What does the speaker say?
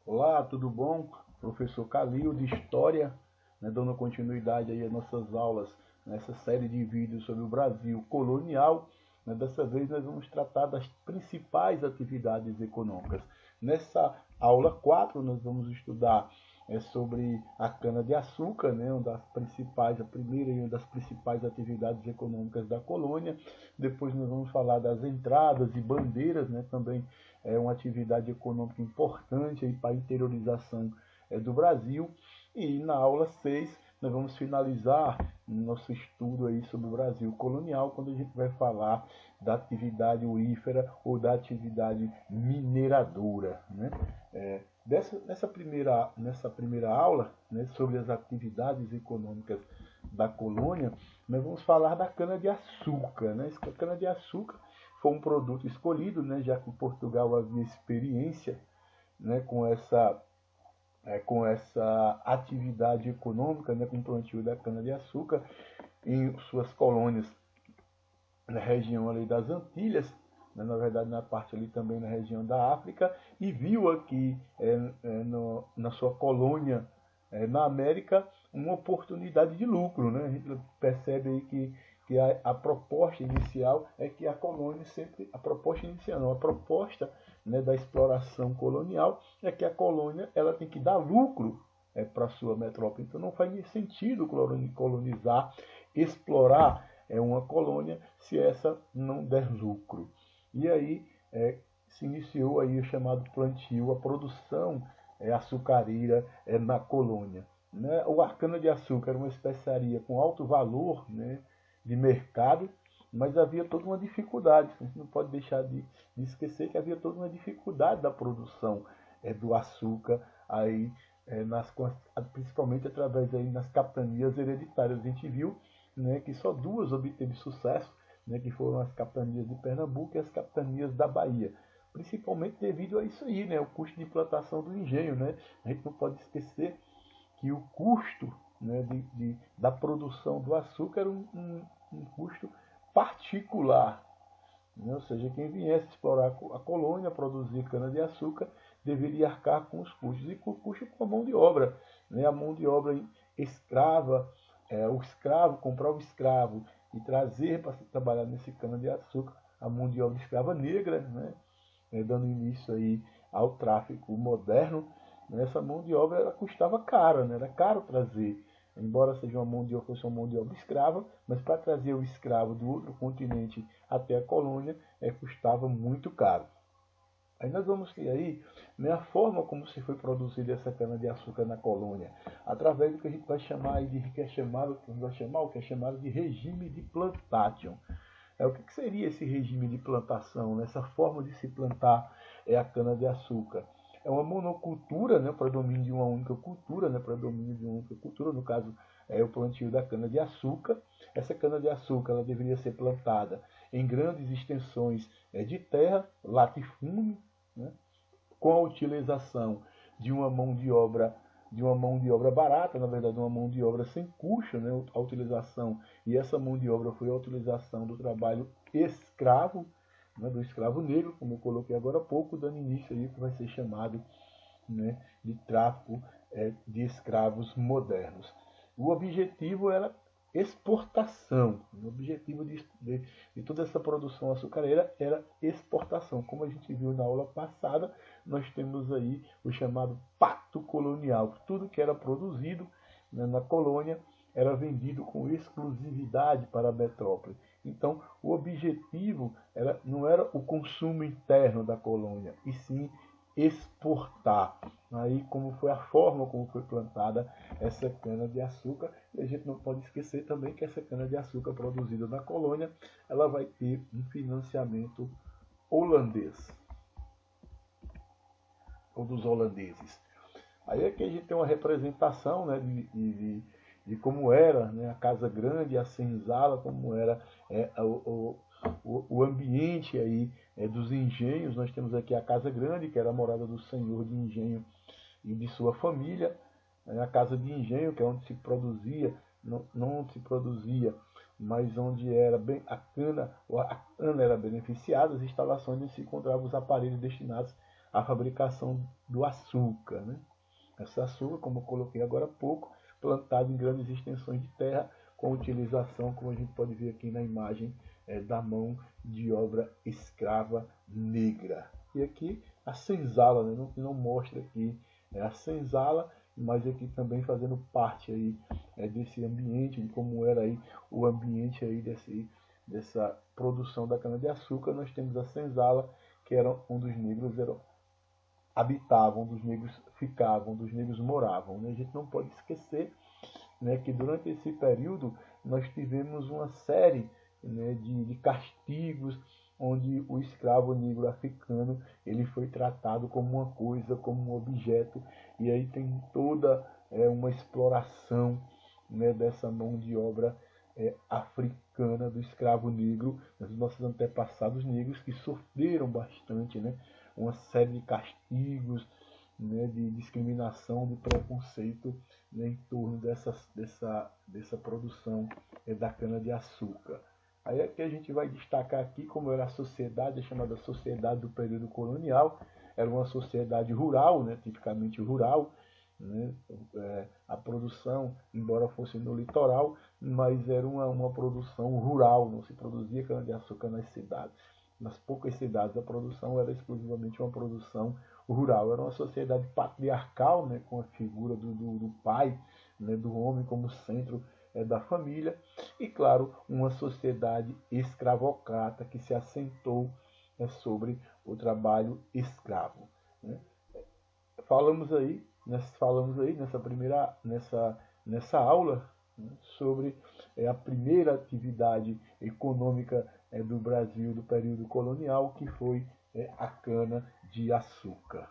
Olá, tudo bom? Professor Calil de História, né, dando continuidade aí às nossas aulas nessa série de vídeos sobre o Brasil colonial. Né, dessa vez nós vamos tratar das principais atividades econômicas. Nessa aula 4 nós vamos estudar sobre a cana-de-açúcar, né, uma das principais, a primeira e uma das principais atividades econômicas da colônia. Depois nós vamos falar das entradas e bandeiras, né, também é uma atividade econômica importante para a interiorização do Brasil. E na aula 6 nós vamos finalizar nosso estudo aí sobre o Brasil colonial, quando a gente vai falar da atividade uífera ou da atividade mineradora. Né? Nessa primeira aula, né, sobre as atividades econômicas da colônia, nós vamos falar da cana-de-açúcar. Né? A cana-de-açúcar foi um produto escolhido, né, já que Portugal havia experiência, né, com essa atividade econômica, né, com o plantio da cana-de-açúcar em suas colônias na região ali das Antilhas, né, na verdade na parte ali também na região da África, e viu aqui na sua colônia na América uma oportunidade de lucro. Né? A gente percebe aí que a proposta inicial é que a colônia sempre, a proposta inicial não, a proposta, né, da exploração colonial é que a colônia ela tem que dar lucro para a sua metrópole. Então não faz sentido colonizar, explorar uma colônia se essa não der lucro. E aí se iniciou aí o chamado plantio, a produção açucareira na colônia. Né? O cana-de-açúcar era uma especiaria com alto valor, né, de mercado, mas havia toda uma dificuldade. A gente não pode deixar de esquecer que havia toda uma dificuldade da produção do açúcar, aí, principalmente através aí nas capitanias hereditárias. A gente viu, né, que só duas obteve sucesso, né, que foram as capitanias de Pernambuco e as capitanias da Bahia. Principalmente devido a isso aí, né, o custo de implantação do engenho. Né? A gente não pode esquecer que o custo, né, da produção do açúcar era um custo particular. Né? Ou seja, quem viesse explorar a colônia, produzir cana-de-açúcar, deveria arcar com os custos. E com o custo com a mão de obra. Né? A mão de obra escrava, o escravo, comprar o escravo e trazer para trabalhar nesse cana-de-açúcar, a mão de obra escrava negra, né? Dando início aí ao tráfico moderno. Essa mão de obra ela custava caro, né? Era caro trazer. Embora seja uma mão de obra, fosse uma mão de obra escrava, mas para trazer o escravo do outro continente até a colônia custava muito caro. Aí nós vamos ter aí, né, a forma como se foi produzida essa cana-de-açúcar na colônia, através do que a gente vai chamar de que é chamado de regime de plantation. O que seria esse regime de plantação, né? Essa forma de se plantar a cana-de-açúcar? É uma monocultura, né, para domínio de uma única cultura, né, para domínio de uma única cultura, no caso o plantio da cana-de-açúcar. Essa cana-de-açúcar ela deveria ser plantada em grandes extensões de terra, latifúndio, né, com a utilização de uma mão de obra barata, na verdade uma mão de obra sem custo, né, a utilização, e essa mão de obra foi a utilização do trabalho escravo, né, do escravo negro, como eu coloquei agora há pouco, dando início aí que vai ser chamado, né, de tráfico de escravos modernos. O objetivo era exportação. O objetivo de toda essa produção açucareira era exportação. Como a gente viu na aula passada, nós temos aí o chamado pacto colonial. Tudo que era produzido, né, na colônia era vendido com exclusividade para a metrópole. Então, o objetivo não era o consumo interno da colônia, e sim exportar. Aí como foi a forma como foi plantada essa cana-de-açúcar. E a gente não pode esquecer também que essa cana-de-açúcar produzida na colônia, ela vai ter um financiamento holandês, ou dos holandeses. Aí é que a gente tem uma representação, né, de como era, né, a Casa Grande, a senzala, como era o ambiente aí dos engenhos. Nós temos aqui a Casa Grande, que era a morada do senhor de engenho e de sua família. A casa de engenho, que é onde se produzia, não onde se produzia, mas onde era bem a cana era beneficiada, as instalações onde se encontravam os aparelhos destinados a fabricação do açúcar, né? Esse açúcar, como eu coloquei agora há pouco, plantado em grandes extensões de terra, com utilização, como a gente pode ver aqui na imagem, da mão de obra escrava negra. E aqui a senzala, né? Não mostra aqui a senzala, mas aqui também fazendo parte aí desse ambiente, de como era aí o ambiente aí dessa produção da cana-de-açúcar. Nós temos a senzala, que era onde os negros habitavam, onde os negros ficavam, onde os negros moravam, né? A gente não pode esquecer, né, que durante esse período nós tivemos uma série, né, de castigos, onde o escravo negro africano ele foi tratado como uma coisa, como um objeto, e aí tem toda uma exploração, né, dessa mão de obra africana, do escravo negro, dos nossos antepassados negros que sofreram bastante, né, uma série de castigos, né, de discriminação, de preconceito, né, em torno dessa produção da cana-de-açúcar. Aí é que a gente vai destacar aqui como era a sociedade, a chamada sociedade do período colonial. Era uma sociedade rural, né, tipicamente rural, né, a produção, embora fosse no litoral, mas era uma produção rural, não se produzia cana-de-açúcar nas cidades. Nas poucas cidades a produção era exclusivamente uma produção rural. Era uma sociedade patriarcal, né, com a figura do pai, né, do homem como centro da família, e claro, uma sociedade escravocrata que se assentou sobre o trabalho escravo, né? Falamos aí nessa aula, né, sobre a primeira atividade econômica do Brasil do período colonial, que foi a cana de açúcar.